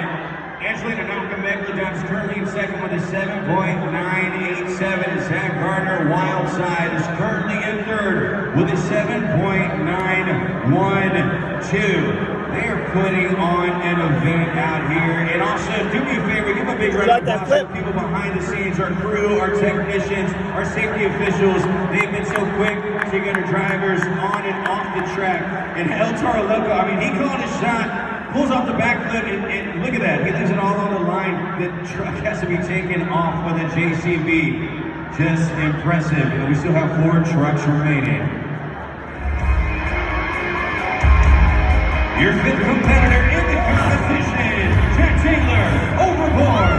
Angelina Nakamekla is currently in second with a 7.987. Zach Gardner Wildside is currently in third with a 7.912. They are putting on an event out here. And also, do me a favor, give a big round of applause to the people behind the scenes, our crew, our technicians, our safety officials. They've been so quick to get our drivers on and off the track. And El Toro Loco, I mean, he called a shot, pulls off the backflip, and look at that. He leaves it all on the line. The truck has to be taken off with a JCB. Just impressive. And we still have 4 trucks remaining. Your fifth competitor in the competition, Jack Taylor, overboard.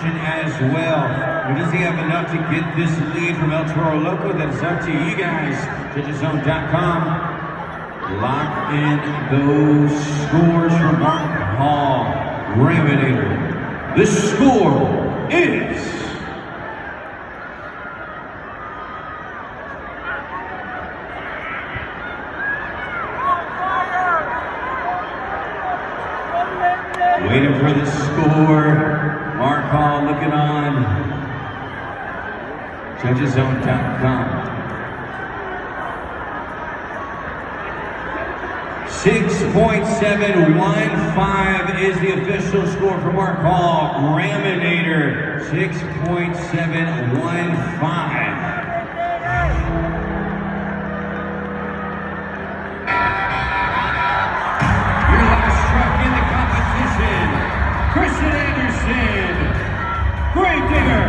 competition as well. But does he have enough to get this lead from El Toro Loco? That is up to you guys. JudgesZone.com. Lock in those scores from Mark Hall. Reminator. The score is... Waiting for the score. Mark Hall looking on. JudgesZone.com. 6.715 is the official score for Mark Hall. Raminator, 6.715. Christian Anderson, Grave Digger.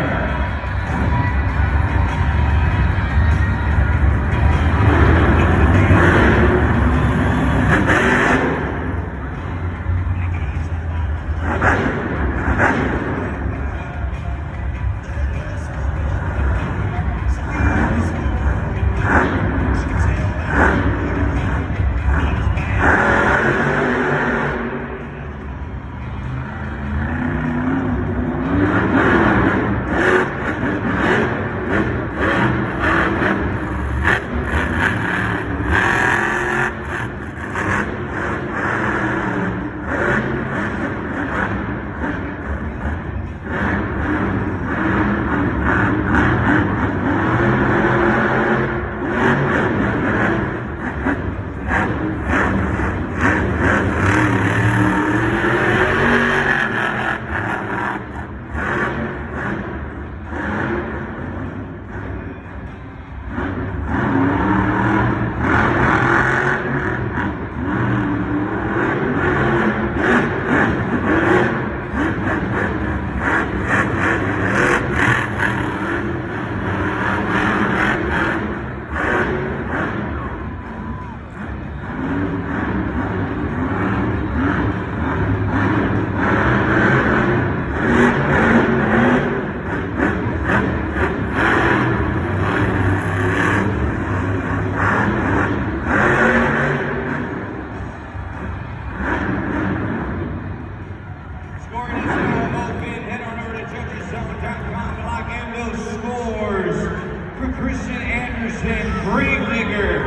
Christian Anderson, Grave Digger,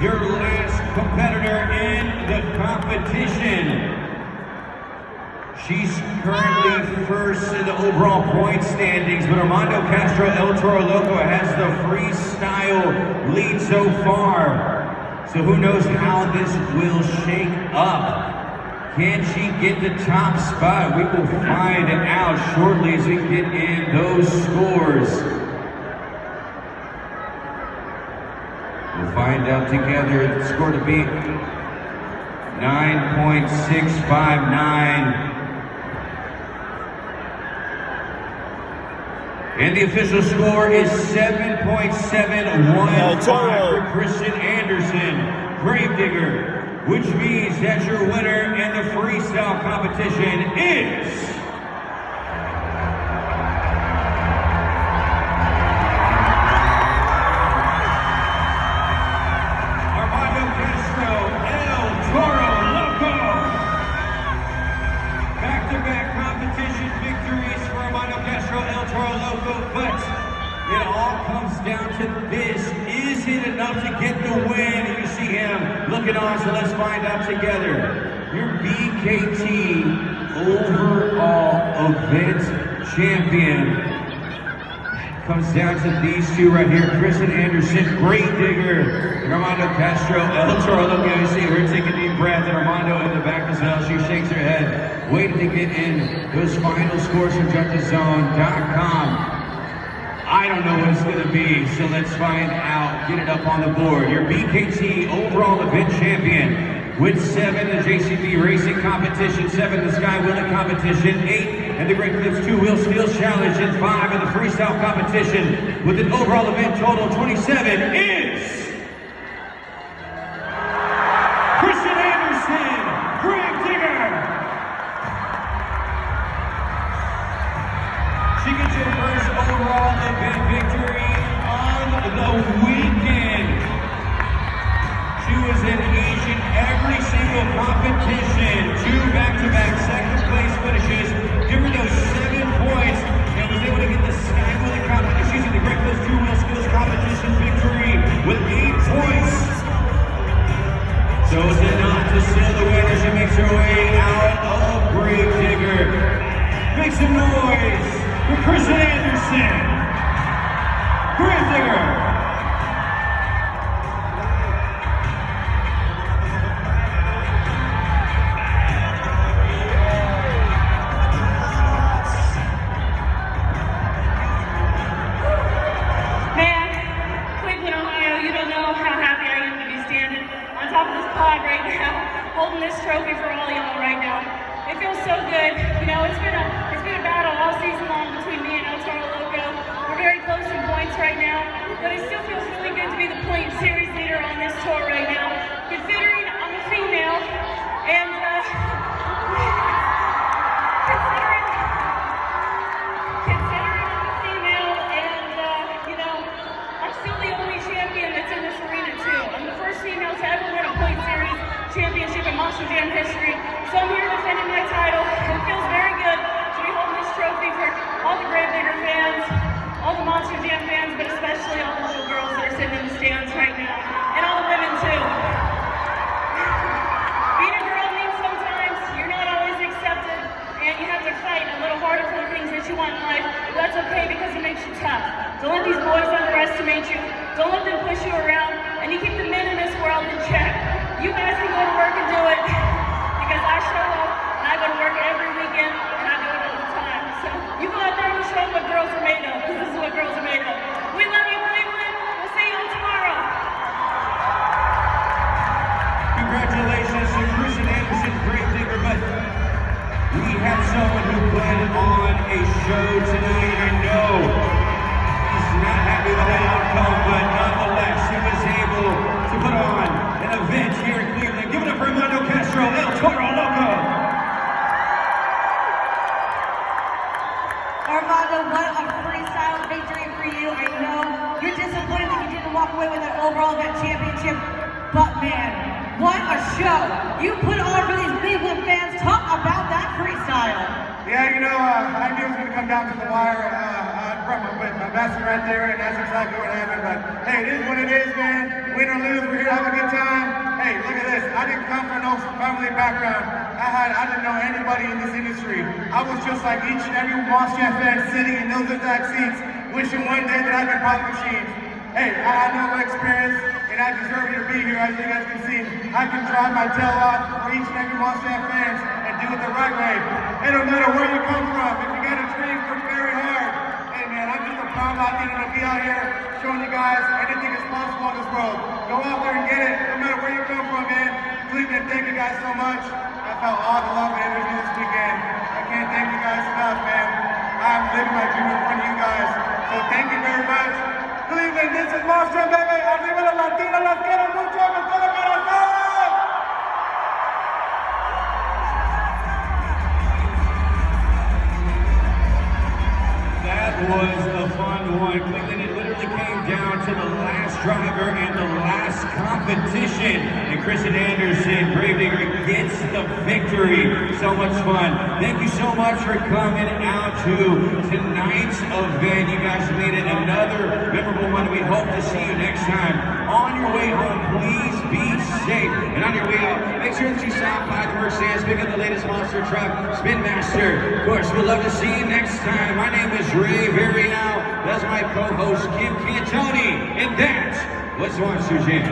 your last competitor in the competition. She's currently first in the overall point standings, but Armando Castro El Toro Loco has the freestyle lead so far. So who knows how this will shake up. Can she get the top spot? We will find out shortly as we get in those scores. We'll find out together. The score to beat 9.659. And the official score is 7.715 for Christian Anderson, Grave Digger, which means that your winner in the freestyle competition is... Armando Castro El Toro Loco. Back-to-back competition victories for Armando Castro El Toro Loco, but it all comes down to this. Is it enough to get the win? You see him looking on, so let's find out together. Your BKT overall event champion comes down to these two right here. Christian Anderson, Grave Digger, and Armando Castro El Toro Loco. You see her take a deep breath, and Armando in the back as well. She shakes her head, waiting to get in those final scores from JudgesZone.com. I don't know what it's going to be, so let's find out. Get it up on the board. Your BKT overall event champion with 7 in the JCB Racing Competition, 7 in the Sky Wheeling Competition, 8 in the Great Clips 2-Wheel Steel Challenge, and 5 in the Freestyle Competition with an overall event total of 27 is... Christian Anderson, Grave Digger. overall event victory on the weekend. She was in each and every single competition. 2 back-to-back second place finishes. Give her those 7 points and was able to get the the Great Clips 2-Wheel Skills Competition victory with 8 points. So it's not to seal the win as she makes her way out of Gravedigger. Make some noise for Kristen Anderson. Gravedigger. Holding this trophy for all y'all right now. It feels so good. You know, it's been a battle all season long between me and El Toro Loco. We're very close in points right now, but it still feels really good to be the point series leader on this tour right now. Considering I'm a female and you know, I'm still the only champion that's in this arena too. I'm the first female to ever win a point series championship in Monster Jam history. So I'm here defending my title. It feels very good to be holding this trophy for all the Gravedigger fans, all the Monster Jam fans, but especially all the little girls that are sitting in the stands right now, and all the women too. Being a girl means sometimes you're not always accepted, and you have to fight a little harder for the things that you want in life, but that's okay because it makes you tough. Don't let these boys underestimate you. Don't let them push you around, and you keep the men in this world in check. You guys can go to work and do it because I show up and I go to work every weekend and I do it all the time. So you go out there and show what girls are made of because this is what girls are made of. We love you, Cleveland. We'll see you tomorrow. Congratulations to Kristen Anderson, Gravedigger, but we have someone who put on a show tonight. I know he's not happy with the outcome, but nonetheless, he was able to put on an event here in Cleveland. Give it up for Armando Castro, El Toro Loco. Armando, what a freestyle victory for you. I know you're disappointed that you didn't walk away with an overall event championship, but man, what a show you put on for these Cleveland fans. Talk about that freestyle. Yeah, you know, I knew it was going to come down to the wire. My best right there, and that's exactly what happened. But hey, it is what it is, man. Win or lose, we're here to have a good time. Hey, look at this. I didn't come from no family background. I didn't know anybody in this industry. I was just like each and every Monster Jam fan sitting in those exact seats, wishing one day that I could pop machines. Hey, I had no experience, and I deserve to be here. As you guys can see, I can drive my tail off for each and every Monster Jam fans and do it the right way. It don't matter where you come from. If you got to train for very hard, hey man, I'm just a proud Latino to be out here showing you guys anything is possible in this world. Go out there and get it, no matter where you come from, man. Cleveland, thank you guys so much. I felt all the love and energy this weekend. I can't thank you guys enough, man. I'm living my dream in front of you guys. So thank you very much. Cleveland, this is Monster Jam, baby. Arriba la Latina, las quiero mucho, con todo corazón. That was a fun one. Cleveland, it literally came down to the last driver and the last competition. And Kristen Anderson, Gravedigger, gets the victory. So much fun. Thank you so much for coming out to tonight's event. You guys made it another memorable one. We hope to see you next time. On your way home, please be safe. And on your way out, make sure that you stop by the merch stands, pick up the latest monster truck, Spin Master. Of course, we'd love to see you next time. My name is Ray Varial. That's my co-host, Kim Cantoni. And that was Monster Jam.